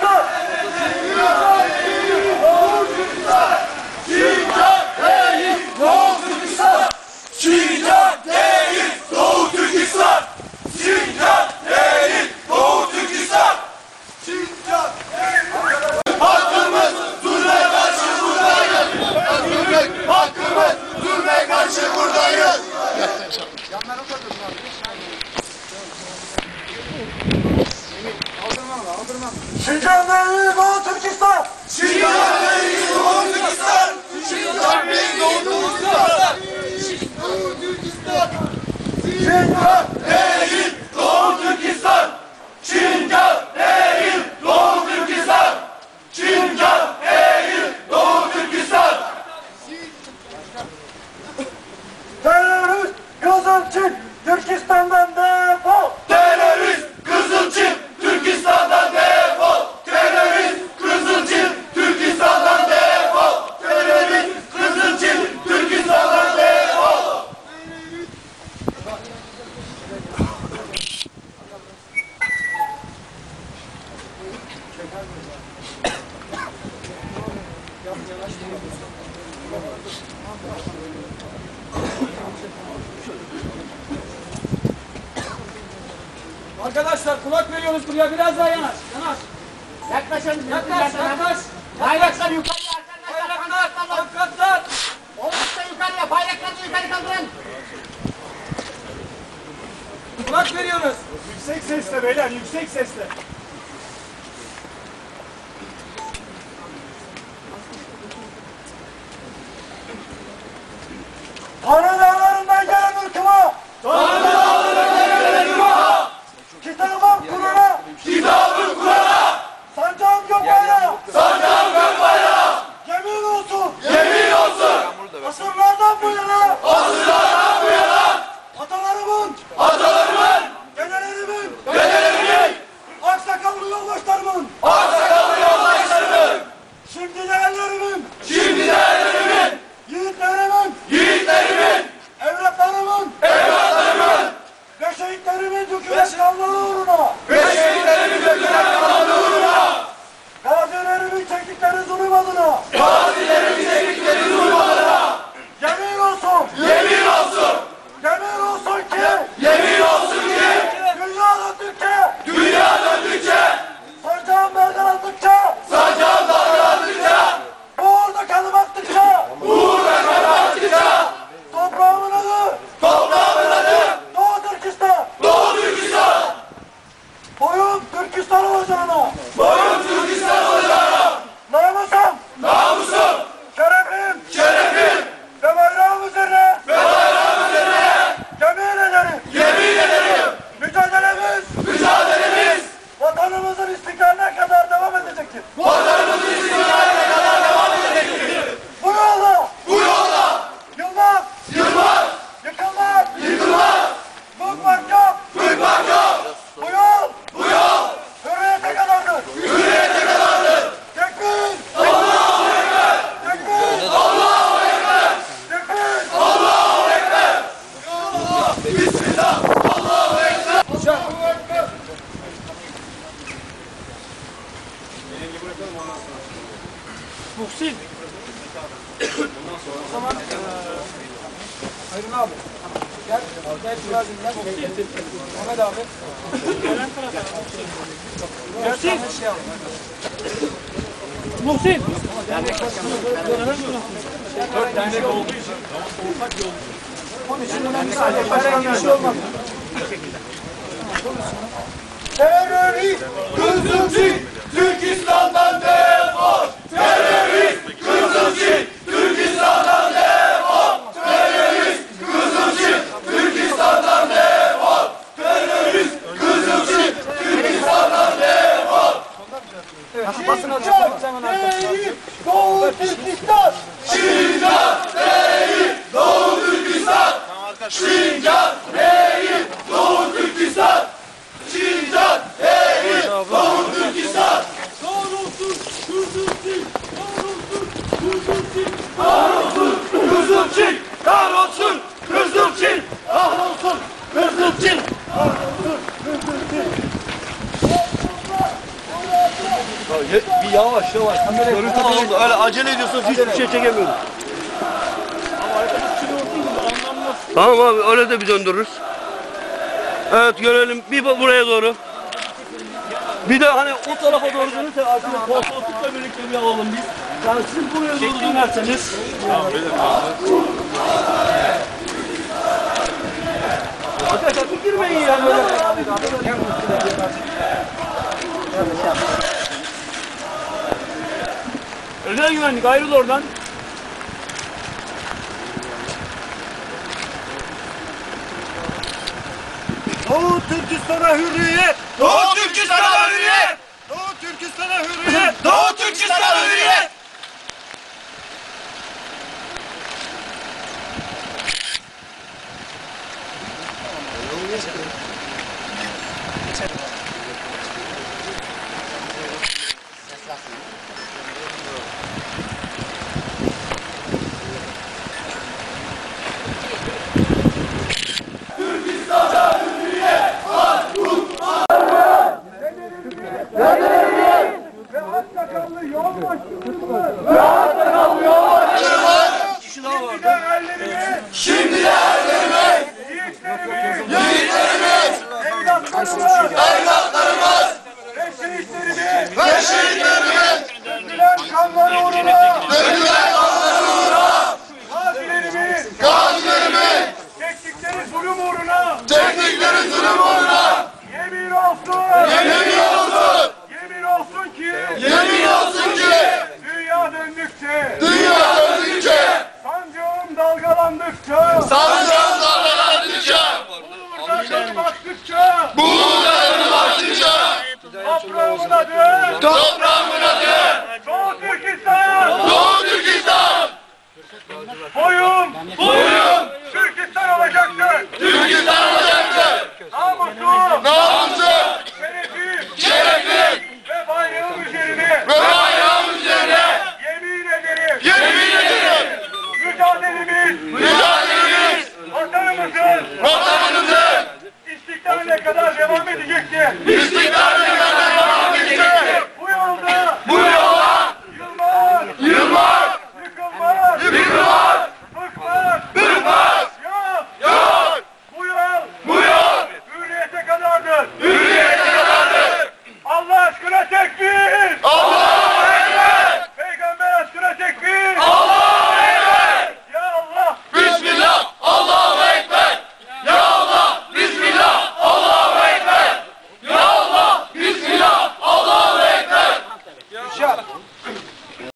Türkistan! Şincan değil, Doğu Türkistan! Şincan değil, Doğu Türkistan! Şincan değil, Doğu Türkistan! Şincan değil! Hakkımız zulme karşı buradayız! Hakkımız zulme karşı buradayız! Şincan değil, Doğu Türkistan! Şincan değil, Doğu Türkistan! Şincan değil, Doğu Türkistan! Şincan değil, Doğu Türkistan! Şincan değil, Doğu Türkistan! Şincan değil, Doğu Türkistan! Terörist Kızılçin Türkistan'dan defol! Terörist Kızılçin Türkistan'dan defol! Terörist Kızılçin Türkistan'dan defol! Terörist Kızılçin Türkistan'dan defol! Arkadaşlar kulak veriyoruz buraya, biraz daha yanaş. Yanaş. Yaklaşın. Yaklaş. Bayraklar yukarıya arkadaşlar. Avukatlar. Omuzda yukarıya. Bayrakları yukarı kaldırın. Kulak veriyoruz. Yüksek sesle beyler, yüksek sesle. Tanrı dağlarından gelen ırkıma! Tanrı dağlarından gelen ırkıma! Kitabım Kur'an'a! Kitabım Kur'an'a! Sancağım gök bayrağı! Sancağım gök bayrağı! Yemin olsun! Yemin olsun! Asırlardan bu yana! Asırlardan bu yana! Atalarımın! Atalarımın! Dedelerimin! Dedelerimin! Aksakallı yoldaşlarımın! Aksakallı yoldaşlarımın! Şimdi değerlerimin! Şimdi değerlerimin! Yiğitlerimin! Yiğitlerimin! Evlatlarımın! Evlatlarımın! Ve şehitlerimin dökülen kanları uğruna! Ve şehitlerimin dökülen kanları uğruna! Gazilerimin çektikleri zulüm adına! Gazilerimin çektikleri zulüm adına! Yemin olsun! Yemin olsun! Yemin olsun ki! Yemin olsun ki! Dünya döndükçe! Dünya döndükçe! Sancağım dalgalandıkça! Sancağım dalgalandıkça! Uğurda kanım attıkça! Uğurda kanım attıkça! Toprağımın adı! Toprağımın adı! Doğu Türkistan! Doğu Türkistan! Boyun Türkistan olacağına! Boyun Türkistan olacağına! Namusum! Namusum! Şerefim! Şerefim! Ve bayrağım üzerine! Ve bayrağım üzerine! Yemin ederim! Yemin ederim! Mücadelemiz! Mücadelemiz! Vatanımızın istiklaline kadar devam edecektir! Vatanımızın istiklaline kadar devam edecektir! Bu yolda! Bu yolda! Yılmaz! Yılmaz! Yıkılmaz! Yıkılmaz! Bıkmak yok! Bıkmak yok! Bu yol! Bu yol! Hürriyete kadardır! Hürriyete kadardır! Tekbir! Allahu Ekber! Tekbir! Allahu Ekber! Tekbir! Allahu Ekber! Allah! Bismillah! Allahu Ekber! Allahu Ekber! Muhsin. O zaman Aydın abi. Gel. Gel Şiraz'ın gel. Ahmet abi. Muhsin. Muhsin. Dört tane olduğu için ortak yol. Onun için önemli sadece. Herhangi bir şey olmaz. Terörist Kızılçin Türkistan'dan defol! Terörist Kızılçin Türkistan'dan defol! Terörist Kızılçin Türkistan'dan defol! Terörist Kızılçin Türkistan'dan defol! Şincan değil, Doğu Türkistan! Şincan değil, Doğu Türkistan! Şincan değil, Doğu Türkistan! Şincan değil, Doğu Türkistan! Kahrolsun Kızılçin! Kahrolsun Kızılçin! Kahrolsun Kızılçin! Kahrolsun Kızılçin! Kahrolsun Kızılçin! Kahrolsun Kızılçin! Bir yavaş. Görüntü oldu. Öyle acele ediyorsunuz hiçbir şey çekemiyoruz. Tamam abi öyle de bir döndürürüz. Evet görelim bir buraya doğru. Bir de hani o tarafa doğru dönürse aslında koltukla birlikte bir alalım biz. Yani siz buraya doğru dönerseniz. Arkadaşlar bir girmeyin yani böyle. Özel güvenlik ayrıl oradan. Doğu Türkistan'a hürriyet! Doğu Türkistan'a hürriyet! Doğu Türkistan'a hürriyet! Doğu Türkistan'a hürriyet! Ve aksakallı yol başçımız! Şimdi değerlerimiz, yiğitlerimiz, evlatlarımız Ve şehitlerimiz! Dökülen kanlar uğruna! Gazilerimiz! Çektikleri zulüm uğruna! Yemin olsun ki! Dünya döndükçe! Sancağım dalgalandıkça! Buğurlarını baktıkça! Toprağımın adı! Doğu Türkistan! Boyum! Türkistan olacaktır! Namusum! Şerefim! Ve bayrağım üzerine! Yemin ederim! Mücadelemiz! Vatanımızın! İstiklaline kadar devam edecektir! Bu yolda! Yılmaz! Yıkılmaz! Bıkmaz! Yok! Bu yol! Hürriyete kadardır! Allah aşkına tekbir!